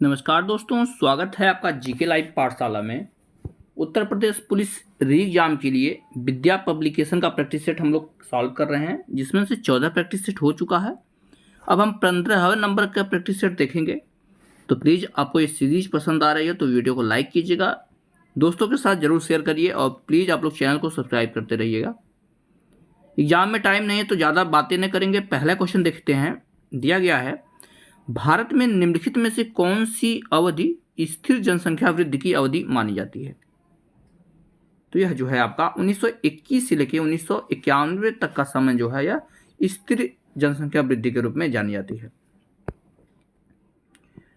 नमस्कार दोस्तों, स्वागत है आपका जीके लाइव पाठशाला में। उत्तर प्रदेश पुलिस री एग्जाम के लिए विद्या पब्लिकेशन का प्रैक्टिस सेट हम लोग सॉल्व कर रहे हैं, जिसमें से 14 प्रैक्टिस सेट हो चुका है। अब हम 15वें नंबर का प्रैक्टिस सेट देखेंगे। तो प्लीज़ आपको ये सीरीज पसंद आ रही है तो वीडियो को लाइक कीजिएगा, दोस्तों के साथ जरूर शेयर करिए और प्लीज़ आप लोग चैनल को सब्सक्राइब करते रहिएगा। एग्जाम में टाइम नहीं है तो ज़्यादा बातें नहीं करेंगे, पहला क्वेश्चन देखते हैं। दिया गया है, भारत में निम्नलिखित में से कौन सी अवधि स्थिर जनसंख्या वृद्धि की अवधि मानी जाती है? तो यह जो है आपका 1921 से लेकर 1991 तक का समय जो है यह स्थिर जनसंख्या वृद्धि के रूप में जानी जाती है।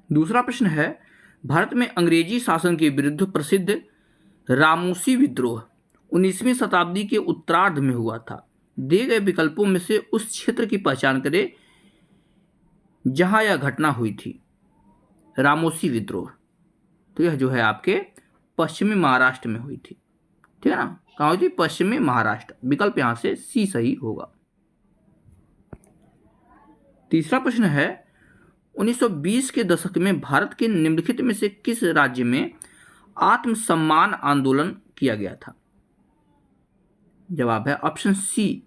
दूसरा प्रश्न है, भारत में अंग्रेजी शासन के विरुद्ध प्रसिद्ध रामोसी विद्रोह 19वीं शताब्दी के उत्तरार्ध में हुआ था। दिए गए विकल्पों में से उस क्षेत्र की पहचान करें जहां यह घटना हुई थी। रामोसी विद्रोह, तो यह जो है आपके पश्चिमी महाराष्ट्र में हुई थी। ठीक है ना, कहाँ हुई थी? पश्चिमी महाराष्ट्र। विकल्प यहां से सी सही होगा। तीसरा प्रश्न है, 1920 के दशक में भारत के निम्नलिखित में से किस राज्य में आत्मसम्मान आंदोलन किया गया था? जवाब है ऑप्शन सी,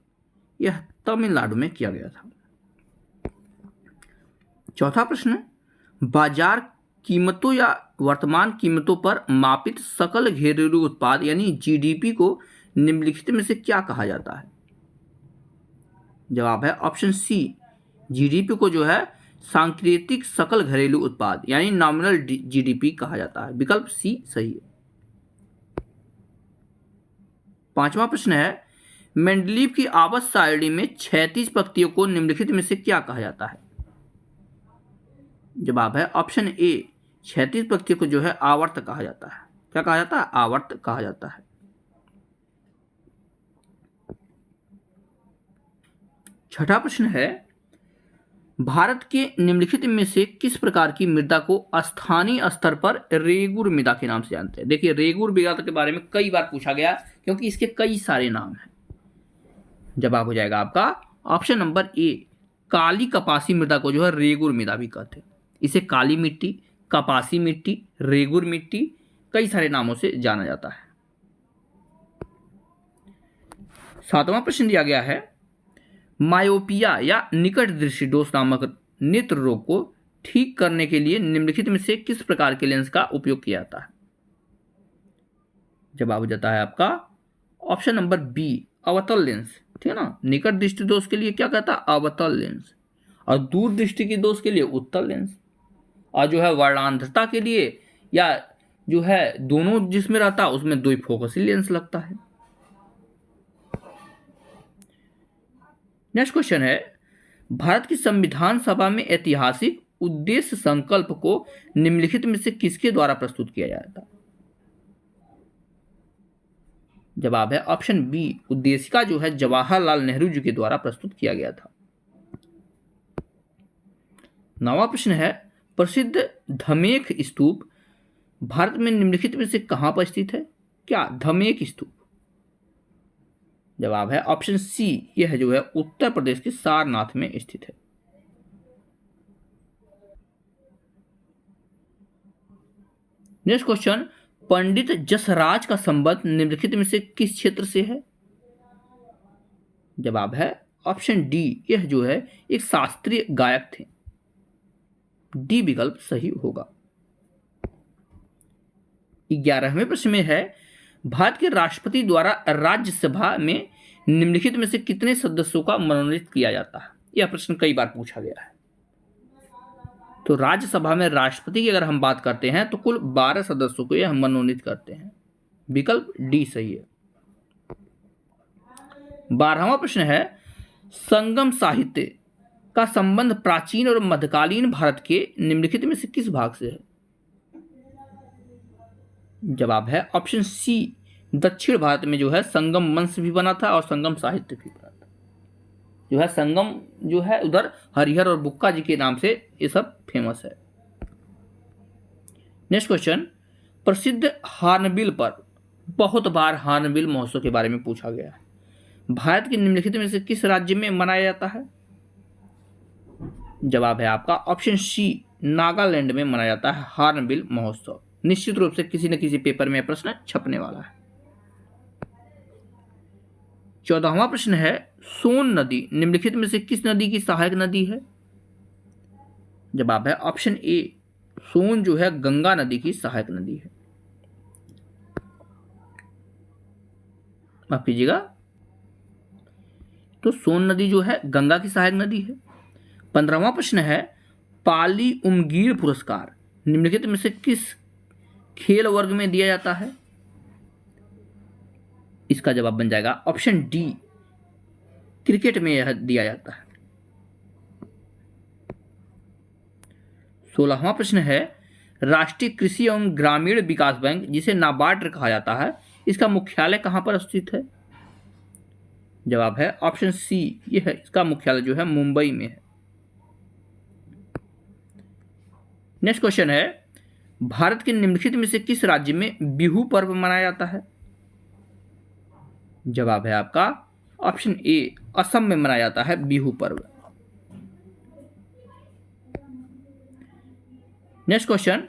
यह तमिलनाडु में किया गया था। चौथा प्रश्न, बाजार कीमतों या वर्तमान कीमतों पर मापित सकल घरेलू उत्पाद यानी जीडीपी को निम्नलिखित में से क्या कहा जाता है? जवाब है ऑप्शन सी, जीडीपी को जो है सांकेतिक सकल घरेलू उत्पाद यानी नॉमिनल जीडीपी कहा जाता है। विकल्प सी सही है। पांचवा प्रश्न है, मेंडलीव की आवास सारणी में 36 पंक्तियों को निम्नलिखित में से क्या कहा जाता है? जवाब है ऑप्शन ए, 36 पंक्तियों को जो है आवर्त कहा जाता है। क्या कहा जाता है? आवर्त कहा जाता है। छठा प्रश्न है, भारत के निम्नलिखित में से किस प्रकार की मृदा को स्थानीय स्तर पर रेगुर मृदा के नाम से जानते हैं? देखिए, रेगुर मृदा के बारे में कई बार पूछा गया क्योंकि इसके कई सारे नाम हैं। जवाब हो जाएगा आपका ऑप्शन नंबर ए, काली कपासी मृदा को जो है रेगुर मृदा भी कहते हैं। इसे काली मिट्टी, कपासी मिट्टी, रेगुर मिट्टी, कई सारे नामों से जाना जाता है। सातवां प्रश्न दिया गया है, मायोपिया या निकट दृष्टि दोष नामक नेत्र रोग को ठीक करने के लिए निम्नलिखित में से किस प्रकार के लेंस का उपयोग किया जाता है? जवाब हो जाता है आपका ऑप्शन नंबर बी, अवतल लेंस। ठीक है ना, निकट दृष्टि दोष के लिए क्या कहता है? अवतल लेंस। और दूर दृष्टि की दोष के लिए उत्तल लेंस। और जो है वर्णांधता के लिए या जो है दोनों जिसमें रहता है उसमें द्विफोकसी लेंस लगता है। नेक्स्ट क्वेश्चन है, भारत की संविधान सभा में ऐतिहासिक उद्देश्य संकल्प को निम्नलिखित में से किसके द्वारा प्रस्तुत किया जाता है? जवाब है ऑप्शन बी, उद्देशिका जो है जवाहरलाल नेहरू जी के द्वारा प्रस्तुत किया गया था। नवा प्रश्न है, प्रसिद्ध धमेख स्तूप भारत में निम्नलिखित में से कहां पर स्थित है? क्या धमेख स्तूप? जवाब है ऑप्शन सी, यह जो है उत्तर प्रदेश के सारनाथ में स्थित है। नेक्स्ट क्वेश्चन, पंडित जसराज का संबंध निम्नलिखित में से किस क्षेत्र से है? जवाब है ऑप्शन डी, यह जो है एक शास्त्रीय गायक थे। डी विकल्प सही होगा। 11वें प्रश्न में है, भारत के राष्ट्रपति द्वारा राज्यसभा में निम्नलिखित में से कितने सदस्यों का मनोनीत किया जाता है? यह प्रश्न कई बार पूछा गया है। तो राज्यसभा में राष्ट्रपति की अगर हम बात करते हैं तो कुल 12 सदस्यों को यह मनोनीत करते हैं। विकल्प डी सही है। 12वां प्रश्न है, संगम साहित्य का संबंध प्राचीन और मध्यकालीन भारत के निम्नलिखित में से किस भाग से है? जवाब है ऑप्शन सी, दक्षिण भारत में जो है संगम वंश भी बना था और संगम साहित्य भी बना था। जो है संगम जो है उधर हरिहर और बुक्का जी के नाम से ये सब फेमस है। नेक्स्ट क्वेश्चन, प्रसिद्ध हार्नबिल पर बहुत बार हार्नबिल महोत्सव के बारे में पूछा गया है। भारत के निम्नलिखित में से किस राज्य में मनाया जाता है? जवाब है आपका ऑप्शन सी, नागालैंड में मनाया जाता है हॉर्नबिल महोत्सव? निश्चित रूप से किसी न किसी पेपर में प्रश्न छपने वाला है। 14वां प्रश्न है, सोन नदी निम्नलिखित में से किस नदी की सहायक नदी है? जवाब है ऑप्शन ए, सोन जो है गंगा नदी की सहायक नदी है। माफ कीजिएगा, तो सोन नदी जो है गंगा की सहायक नदी है। 15वां प्रश्न है, पाली उमगीर पुरस्कार निम्नलिखित में से किस खेल वर्ग में दिया जाता है? इसका जवाब बन जाएगा ऑप्शन डी, क्रिकेट में यह दिया जाता है। 16वां प्रश्न है, राष्ट्रीय कृषि एवं ग्रामीण विकास बैंक जिसे नाबार्ड कहा जाता है, इसका मुख्यालय कहां पर स्थित है? जवाब है ऑप्शन सी, यह इसका मुख्यालय जो है मुंबई में है। नेक्स्ट क्वेश्चन है, भारत के निम्नलिखित में से किस राज्य में बिहू पर्व मनाया जाता है? जवाब है आपका ऑप्शन ए, असम में मनाया जाता है बिहू पर्व। नेक्स्ट क्वेश्चन,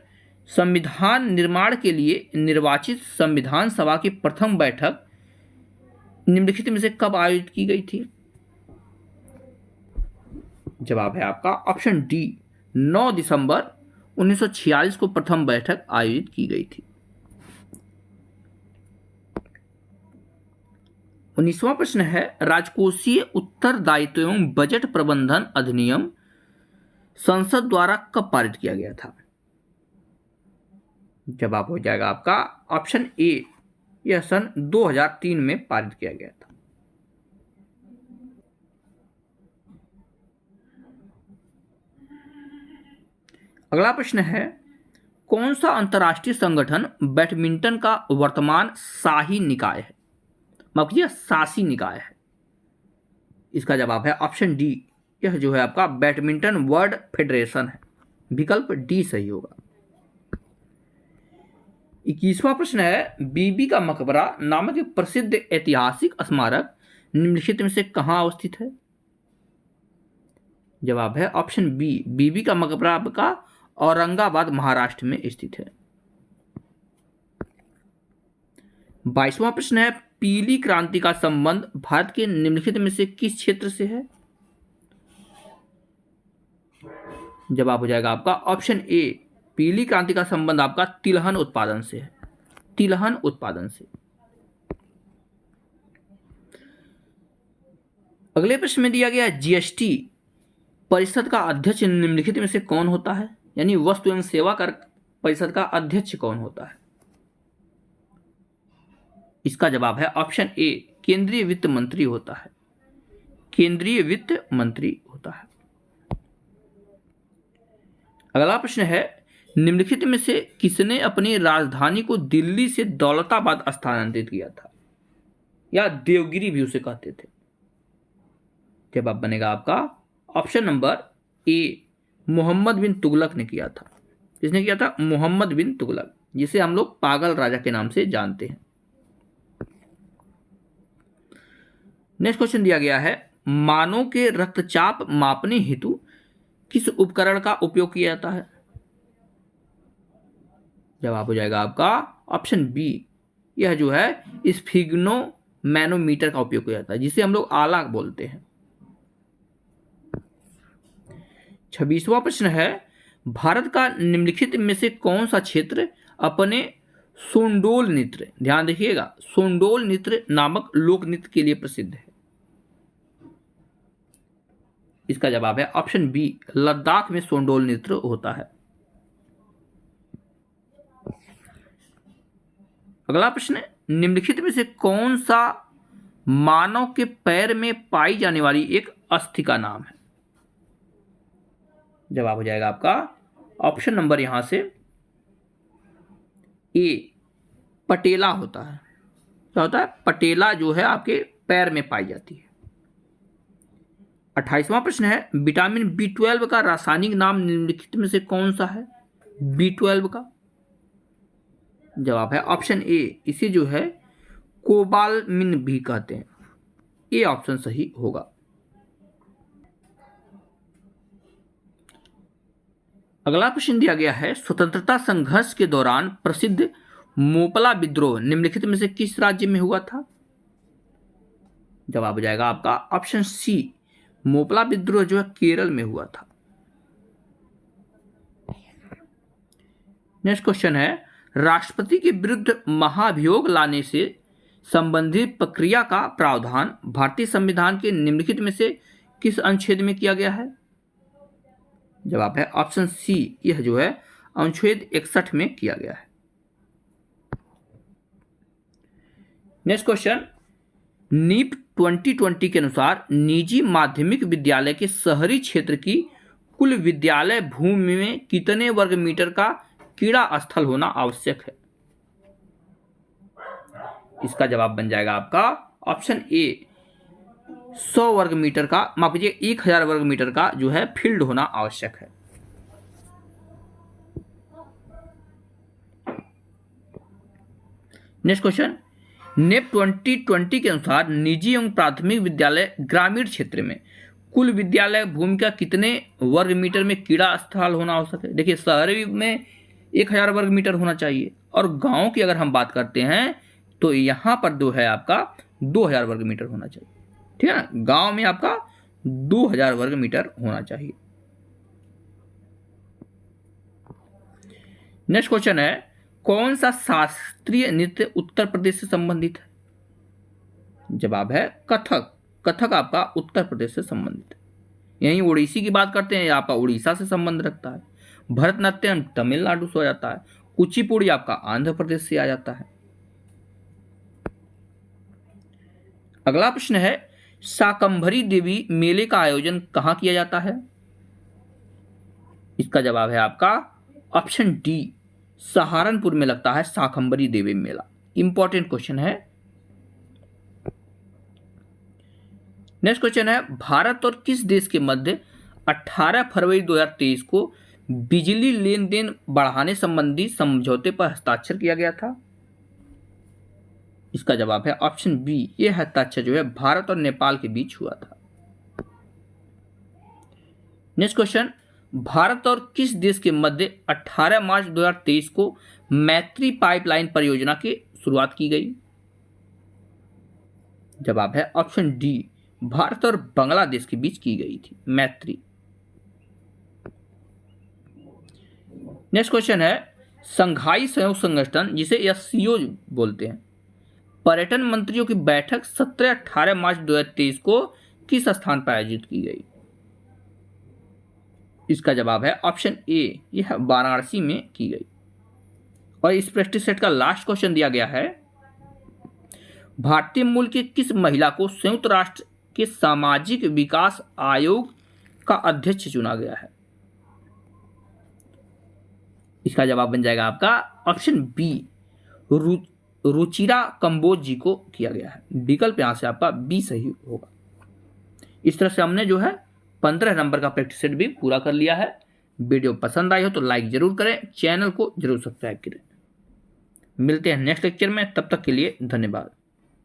संविधान निर्माण के लिए निर्वाचित संविधान सभा की प्रथम बैठक निम्नलिखित में से कब आयोजित की गई थी? जवाब है आपका ऑप्शन डी, 9 दिसंबर 1946 को प्रथम बैठक आयोजित की गई थी। 19वां प्रश्न है, राजकोषीय उत्तरदायित्व एवं बजट प्रबंधन अधिनियम संसद द्वारा कब पारित किया गया था? जवाब हो जाएगा आपका ऑप्शन ए, यह सन 2003 में पारित किया गया था। अगला प्रश्न है, कौन सा अंतर्राष्ट्रीय संगठन बैडमिंटन का वर्तमान शाही निकाय है? माफ कीजिए, शासी निकाय है। इसका जवाब है ऑप्शन डी, यह जो है आपका बैडमिंटन वर्ल्ड फेडरेशन है। विकल्प डी सही होगा। 21वां प्रश्न है, बीबी का मकबरा नामक एक प्रसिद्ध ऐतिहासिक स्मारक निम्नलिखित में से कहां अवस्थित है? जवाब है ऑप्शन बी, बीबी का मकबरा आपका औरंगाबाद महाराष्ट्र में स्थित है। 22वां प्रश्न है, पीली क्रांति का संबंध भारत के निम्नलिखित में से किस क्षेत्र से है? जवाब हो जाएगा आपका ऑप्शन ए, पीली क्रांति का संबंध आपका तिलहन उत्पादन से है। तिलहन उत्पादन से। अगले प्रश्न में दिया गया, जीएसटी परिषद का अध्यक्ष निम्नलिखित में से कौन होता है? यानी वस्तु एवं सेवा कर परिषद का अध्यक्ष कौन होता है? इसका जवाब है ऑप्शन ए, केंद्रीय वित्त मंत्री होता है। केंद्रीय वित्त मंत्री होता है। अगला प्रश्न है, निम्नलिखित में से किसने अपनी राजधानी को दिल्ली से दौलताबाद स्थानांतरित किया था, या देवगिरी भी उसे कहते थे? जवाब बनेगा आपका ऑप्शन नंबर ए, मोहम्मद बिन तुगलक ने किया था। किसने किया था? मोहम्मद बिन तुगलक, जिसे हम लोग पागल राजा के नाम से जानते हैं। नेक्स्ट क्वेश्चन दिया गया है, मानव के रक्तचाप मापने हेतु किस उपकरण का उपयोग किया जाता है? जवाब हो जाएगा आपका ऑप्शन बी, यह जो है स्फिग्नो मैनोमीटर का उपयोग किया जाता है, जिसे हम लोग आला बोलते हैं। 26वां प्रश्न है, भारत का निम्नलिखित में से कौन सा क्षेत्र अपने सोंडोल नृत्य, ध्यान देखिएगा, सोंडोल नृत्य नामक लोक नृत्य के लिए प्रसिद्ध है? इसका जवाब है ऑप्शन बी, लद्दाख में सोंडोल नृत्य होता है। अगला प्रश्न, निम्नलिखित में से कौन सा मानव के पैर में पाई जाने वाली एक अस्थि का नाम है? जवाब हो जाएगा आपका ऑप्शन नंबर यहां से ए, पटेला होता है। क्या होता है? पटेला जो है आपके पैर में पाई जाती है। 28वां प्रश्न है, विटामिन B12 का रासायनिक नाम निम्नलिखित में से कौन सा है? B12 का जवाब है ऑप्शन ए, इसे जो है कोबालमिन भी कहते हैं। ए ऑप्शन सही होगा। अगला प्रश्न दिया गया है, स्वतंत्रता संघर्ष के दौरान प्रसिद्ध मोपला विद्रोह निम्नलिखित में से किस राज्य में हुआ था? जवाब हो जाएगा आपका ऑप्शन सी, मोपला विद्रोह जो है केरल में हुआ था। नेक्स्ट क्वेश्चन है, राष्ट्रपति के विरुद्ध महाभियोग लाने से संबंधित प्रक्रिया का प्रावधान भारतीय संविधान के निम्नलिखित में से किस अनुच्छेद में किया गया है? जवाब है ऑप्शन सी, यह जो है अनुच्छेद 61 में किया गया है। नेक्स्ट क्वेश्चन, नीप 2020 के अनुसार निजी माध्यमिक विद्यालय के शहरी क्षेत्र की कुल विद्यालय भूमि में कितने वर्ग मीटर का क्रीड़ा स्थल होना आवश्यक है? इसका जवाब बन जाएगा आपका ऑप्शन ए, 100 वर्ग मीटर का, माफ कीजिए 1000 वर्ग मीटर का जो है फील्ड होना आवश्यक है। नेक्स्ट क्वेश्चन, नेप 2020 के अनुसार निजी एवं प्राथमिक विद्यालय ग्रामीण क्षेत्र में कुल विद्यालय भूमि का कितने वर्ग मीटर में क्रीड़ा स्थल होना आवश्यक है? देखिए, शहरी में 1000 वर्ग मीटर होना चाहिए और गांव की अगर हम बात करते हैं तो यहां पर जो है आपका 2000 वर्ग मीटर होना चाहिए। ठीक है ना, गांव में आपका 2000 वर्ग मीटर होना चाहिए। नेक्स्ट क्वेश्चन है, कौन सा शास्त्रीय नृत्य उत्तर प्रदेश से संबंधित है? जवाब है कथक। कथक आपका उत्तर प्रदेश से संबंधित है। यहीं ओडिसी की बात करते हैं, आपका उड़ीसा से संबंध रखता है। भरतनाट्यम तमिलनाडु से हो जाता है। कुचिपुड़ी आपका आंध्र प्रदेश से आ जाता है। अगला प्रश्न है, शाकंभरी देवी मेले का आयोजन कहां किया जाता है? इसका जवाब है आपका ऑप्शन डी, सहारनपुर में लगता है शाकंभरी देवी मेला। इंपॉर्टेंट क्वेश्चन है। नेक्स्ट क्वेश्चन है, भारत और किस देश के मध्य 18 फरवरी 2023 को बिजली लेन देन बढ़ाने संबंधी समझौते पर हस्ताक्षर किया गया था? इसका जवाब है ऑप्शन बी, यह हस्ताक्षर जो है भारत और नेपाल के बीच हुआ था। नेक्स्ट क्वेश्चन, भारत और किस देश के मध्य 18 मार्च 2023 को मैत्री पाइपलाइन परियोजना की शुरुआत की गई? जवाब है ऑप्शन डी, भारत और बांग्लादेश के बीच की गई थी मैत्री। नेक्स्ट क्वेश्चन है, संघाई सहयोग संगठन जिसे एससीओ बोलते हैं, पर्यटन मंत्रियों की बैठक 17-18 मार्च 2023 को किस स्थान पर आयोजित की गई? इसका जवाब है ऑप्शन ए, यह वाराणसी में की गई। और इस प्रैक्टिस सेट का लास्ट क्वेश्चन दिया गया है, भारतीय मूल की किस महिला को संयुक्त राष्ट्र के सामाजिक विकास आयोग का अध्यक्ष चुना गया है? इसका जवाब बन जाएगा आपका ऑप्शन बी, रुचिरा कंबोज जी को किया गया है। विकल्प यहां से आपका बी सही होगा। इस तरह से हमने जो है 15 नंबर का प्रैक्टिस सेट भी पूरा कर लिया है। वीडियो पसंद आई हो तो लाइक जरूर करें, चैनल को जरूर सब्सक्राइब करें। मिलते हैं नेक्स्ट लेक्चर में, तब तक के लिए धन्यवाद।